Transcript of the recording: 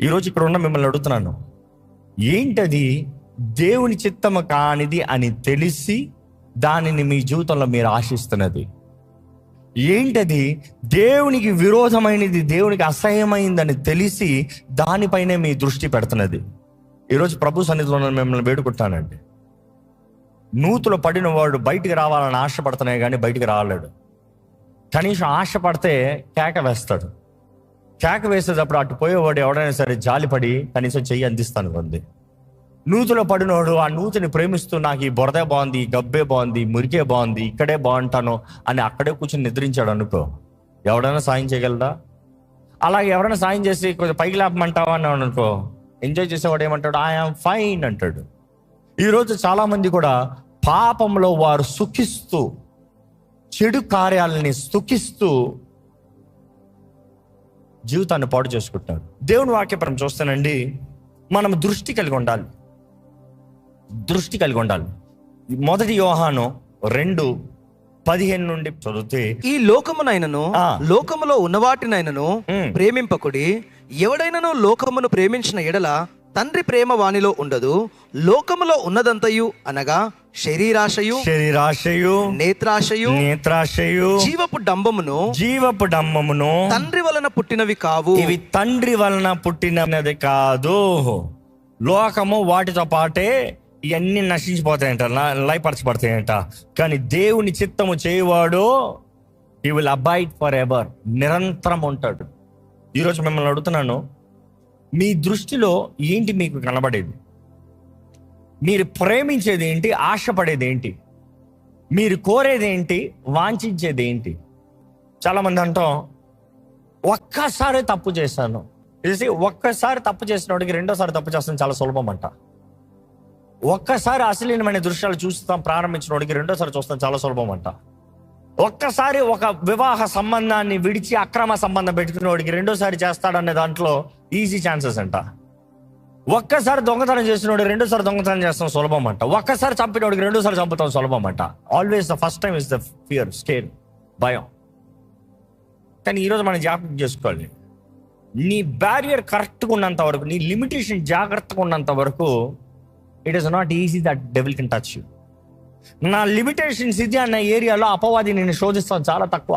ఈరోజు ఇక్కడ ఉన్న మిమ్మల్ని అడుగుతున్నాను, ఏంటది దేవుని చిత్తము కానిది అని తెలిసి దానిని మీ జీవితంలో మీరు ఆశిస్తున్నది? ఏంటది దేవునికి విరోధమైనది, దేవునికి అసహ్యమైందని తెలిసి దానిపైనే మీ దృష్టి పెడుతున్నది? ఈరోజు ప్రభు సన్నిధిలో మిమ్మల్ని వేడుకుంటానండి. నూతులో పడిన వాడు బయటికి రావాలని ఆశపడుతున్నాయి కానీ బయటికి రాలేడు. కనీసం ఆశపడితే కేక వేస్తాడు. కేక వేసేటప్పుడు అటు పోయేవాడు ఎవడైనా సరే జాలిపడి కనీసం చెయ్యి అందిస్తాను ఉంది. నూతులో పడినోడు ఆ నూతిని ప్రేమిస్తూ నాకు ఈ బురదే బాగుంది, ఈ గబ్బే బాగుంది, మురికే బాగుంది, ఇక్కడే బాగుంటాను అని అక్కడే కూర్చొని నిద్రించాడు అనుకో, ఎవడైనా సాయం చేయగలరా? అలాగే ఎవరైనా సాయం చేసి కొంచెం పైకి లేపమంటావా అని అనుకో, ఎంజాయ్ చేసేవాడు ఏమంటాడు? ఐఆమ్ ఫైన్ అంటాడు. ఈరోజు చాలామంది కూడా పాపంలో వారు సుఖిస్తూ, చెడు కార్యాలని సుఖిస్తూ జీవితాన్ని పాడు చేసుకుంటున్నారు. దేవుని వాక్యపరం చూస్తానండి, మనం దృష్టి కలిగి ఉండాలి. మొదటి యోహాను 2:15 నుండి చదివితే, ఈ లోకమునైనను లోకములో ఉన్నవాటినైనను ప్రేమింపకుడి. ఎవడైనను లోకమును ప్రేమించిన ఎడల తండ్రి ప్రేమ వానిలో ఉండదు. లోకములో ఉన్నదంతయు అనగా శరీరాశయు, నేత్రాశయు, జీవపు డంబమును తండ్రి వలన పుట్టినవి కావు. ఇవి తండ్రి వలన పుట్టినది కాదు. లోకము వాటితో పాటే ఇవన్నీ నశించిపోతాయంట, లయపరచబడతాయంట. కానీ దేవుని చిత్తము చేయవాడు he will abide for ever, నిరంతరం ఉంటాడు. ఈరోజు మిమ్మల్ని అడుగుతున్నాను, మీ దృష్టిలో ఏంటి మీకు కనబడేది? మీరు ప్రేమించేది ఏంటి? ఆశపడేది ఏంటి? మీరు కోరేది ఏంటి? వాంఛించేది ఏంటి? చాలామంది అంటాం, ఒక్కసారి తప్పు చేశాను. ఒక్కసారి తప్పు చేసిన వాడికి రెండోసారి తప్పు చేస్తాను చాలా సులభం అంట. ఒక్కసారి అశ్లీలమైన దృశ్యాలు చూస్తాం ప్రారంభించిన వాడికి రెండోసారి చూస్తాం చాలా సులభం అంట. ఒక్కసారి ఒక వివాహ సంబంధాన్ని విడిచి అక్రమ సంబంధం పెట్టుకునే వాడికి రెండోసారి చేస్తాడనే దాంట్లో ఈజీ ఛాన్సెస్ అంట. ఒక్కసారి దొంగతనం చేసినోడు రెండోసారి దొంగతనం చేస్తాం సులభం అంట. ఒక్కసారి చంపినోడికి రెండోసారి చంపుతాం సులభం అంట. Always the first time is the fear, scare, భయం. కానీ ఈరోజు మనం జ్ఞాపకం చేసుకోవాలి, నీ బ్యారియర్ కరెక్ట్గా ఉన్నంత వరకు, నీ లిమిటేషన్ జాగ్రత్తగా ఉన్నంత వరకు it is not easy that devil can touch you. నా లిమిటేషన్స్ ఇది అన్న ఏరియాలో అపవాది నేను శోధిస్తాను చాలా తక్కువ.